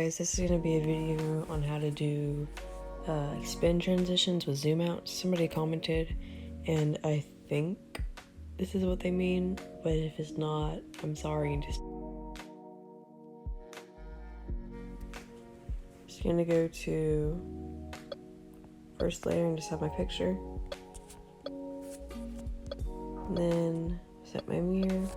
guys, this is going to be a video on how to do spin transitions with zoom out. Somebody commented and I think this is what they mean, but if it's not, I'm sorry. Just gonna go to first layer and just have my picture, and then set my mirror, and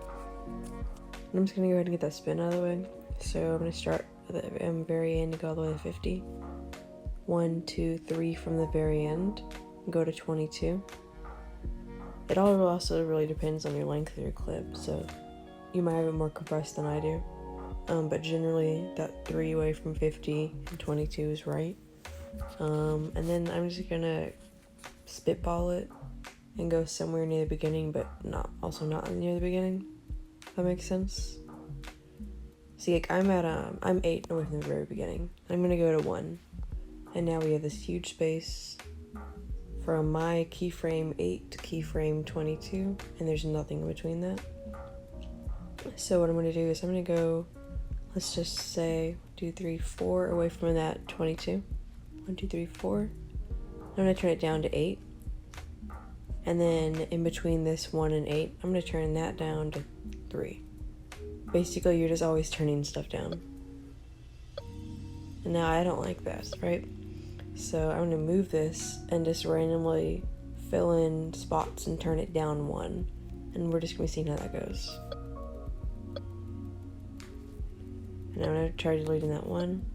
I'm just gonna go ahead and get that spin out of the way. So I'm gonna start at the very end and go all the way to 50. 1, 2, 3 from the very end and go to 22. It all also really depends on your length of your clip, so you might have it more compressed than I do, but generally that 3 away from 50 and 22 is right. And then I'm just gonna spitball it and go somewhere near the beginning, but not near the beginning, if that makes sense. See, like I'm 8 away from the very beginning. I'm gonna go to 1, and now we have this huge space from my keyframe 8 to keyframe 22, and there's nothing in between that. So what I'm gonna do is I'm gonna go, let's just say 2, 3, 4 away from that 22. 1, 2, 3, 4. I'm gonna turn it down to 8, and then in between this 1 and 8, I'm gonna turn that down to 3. Basically, you're just always turning stuff down. And now I don't like that, right? So I'm gonna move this and just randomly fill in spots and turn it down 1. And we're just gonna be seeing how that goes. And I'm gonna try deleting that 1.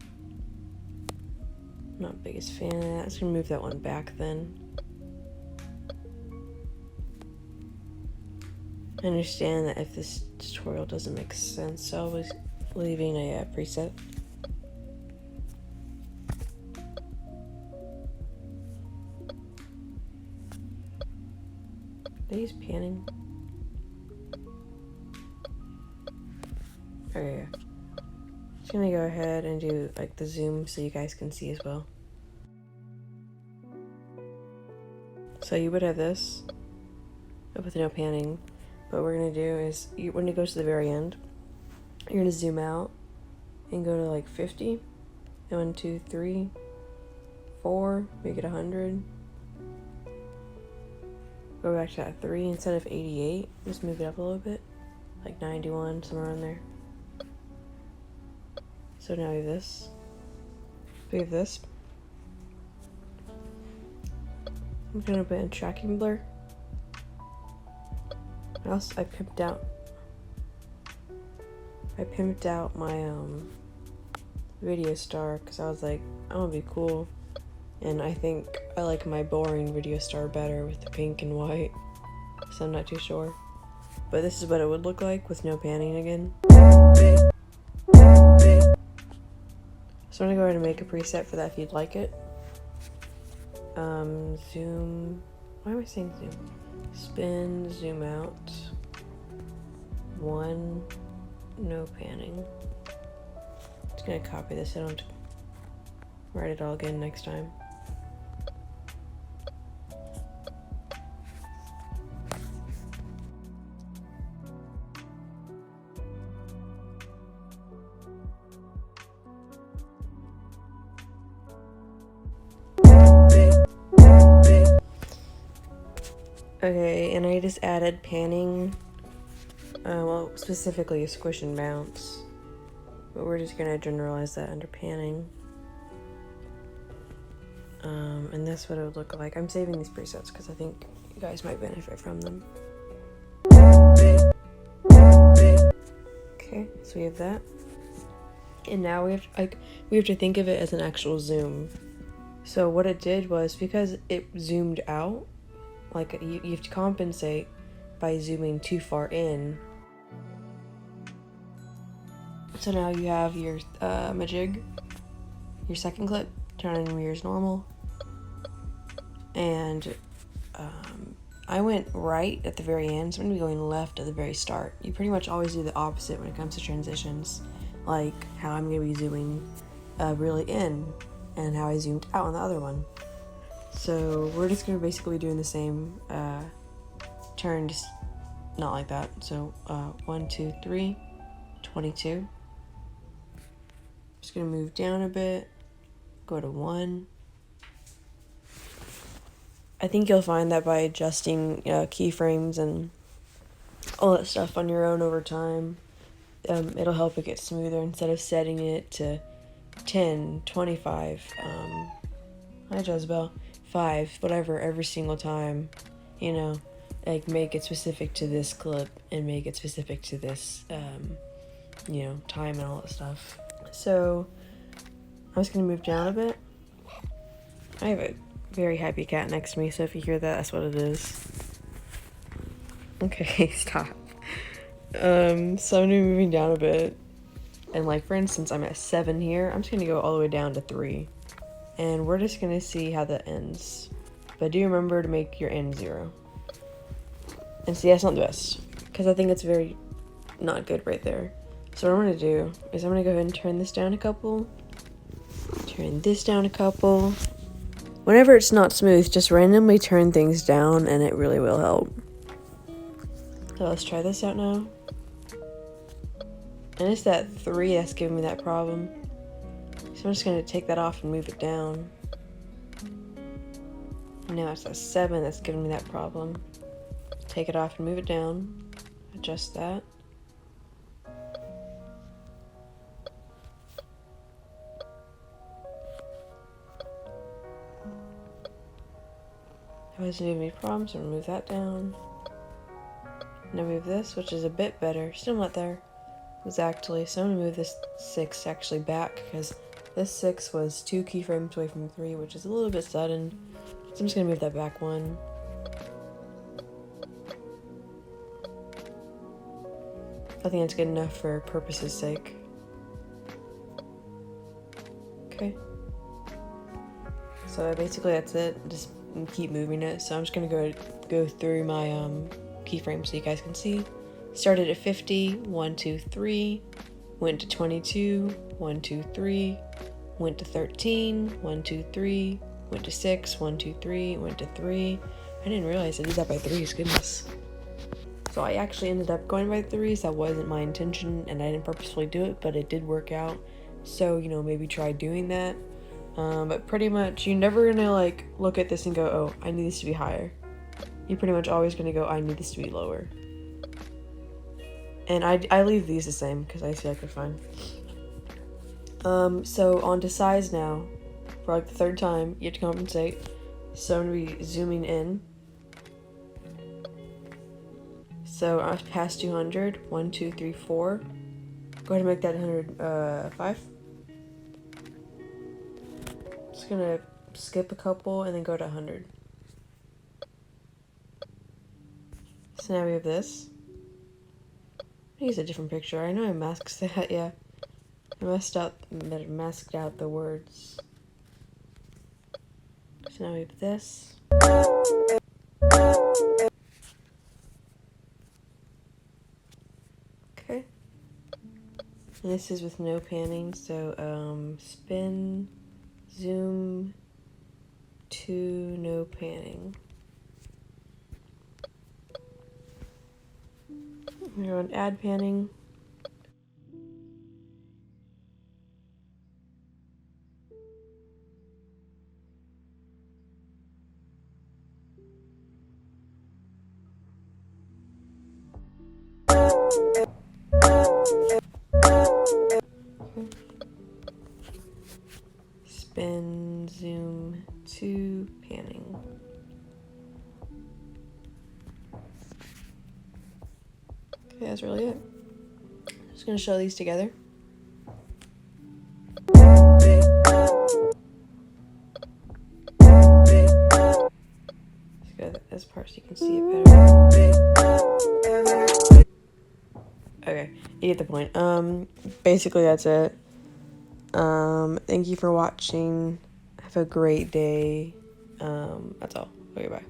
Not the biggest fan of that. I'm just gonna move that one back then. I understand that if this tutorial doesn't make sense, I was leaving a preset. Did I use panning? Okay, yeah. Just gonna go ahead and do like the zoom so you guys can see as well. So you would have this with no panning. What we're gonna do is, when it goes to the very end, you're gonna zoom out and go to like 50. 1, 2, 3, 4, make it 100. Go back to that 3 instead of 88. Just move it up a little bit, like 91, somewhere around there. So now we have this. We have this. I'm gonna put in tracking blur. I pimped out my video star because I was like, I want to be cool, and I think I like my boring video star better with the pink and white, so I'm not too sure. But this is what it would look like with no panning again. So I'm gonna go ahead and make a preset for that if you'd like it. Zoom. Why am I saying zoom? Spin, zoom out. 1, no panning. Just gonna copy this. I don't write it all again next time. Okay, and I just added panning, well, specifically a squish and bounce, but we're just gonna generalize that under panning. And that's what it would look like. I'm saving these presets because I think you guys might benefit from them. Okay, so we have that, and now we have to think of it as an actual zoom. So what it did was, because it zoomed out, like you have to compensate by zooming too far in. So now you have your majig, your second clip, turning mirrors normal, and I went right at the very end, so I'm gonna be going left at the very start. You pretty much always do the opposite when it comes to transitions, like how I'm gonna be zooming really in and how I zoomed out on the other one. So we're just gonna basically be doing the same turn, just not like that. So 1, 2, 3, 22. Just gonna move down a bit, go to 1. I think you'll find that by adjusting keyframes and all that stuff on your own over time, it'll help it get smoother instead of setting it to 10, 25, hi Jezebel, 5, whatever, every single time, you know, like make it specific to this clip and make it specific to this, you know, time and all that stuff. So I'm just gonna move down a bit. I have a very happy cat next to me, so if you hear that, that's what it is. Okay, stop. So I'm gonna be moving down a bit. And like, for instance, I'm at 7 here. I'm just gonna go all the way down to 3. And we're just gonna see how that ends. But do remember to make your end 0. And see, that's not the best, because I think it's very not good right there. So what I'm gonna do is I'm gonna go ahead and turn this down a couple. Turn this down a couple. Whenever it's not smooth, just randomly turn things down and it really will help. So let's try this out now. And it's that 3 that's giving me that problem. So I'm just gonna take that off and move it down. And now it's that 7 that's giving me that problem. Take it off and move it down. Adjust that. That wasn't giving me problems, so I'm gonna move that down. Now move this, which is a bit better. Still not there exactly, so I'm gonna move this 6 actually back, because this 6 was 2 keyframes away from 3, which is a little bit sudden. So I'm just gonna move that back 1. I think that's good enough for purposes' sake. Okay. So basically that's it. Just keep moving it. So I'm just gonna go through my keyframes so you guys can see. Started at 50, 1, 2, 3, went to 22, 1, 2, 3, went to 13, 1, 2, 3, went to 6, 1, 2, 3, went to 3. I didn't realize I did that by 3s, goodness. So I actually ended up going by 3s. That wasn't my intention and I didn't purposefully do it, but it did work out. So, you know, maybe try doing that. But pretty much you're never gonna like look at this and go, oh, I need this to be higher. You're pretty much always gonna go, I need this to be lower. And I leave these the same because I feel like they're fine. So on to size now. For like the 3rd time, you have to compensate. So I'm gonna be zooming in. So I passed 200. 1, 2, 3, 4. Go ahead and make that 105. Just gonna skip a couple and then go to 100. So now we have this. I use a different picture. I know I masked that, yeah. I masked out the words. So now we have this. Okay. And this is with no panning, so spin, zoom to no panning. We're on add panning. Spin, zoom to panning. Okay, that's really it. Just gonna show these together. Let's go to this part so you can see it better. Okay, you get the point. Basically that's it. Thank you for watching. Have a great day. That's all. Okay, bye.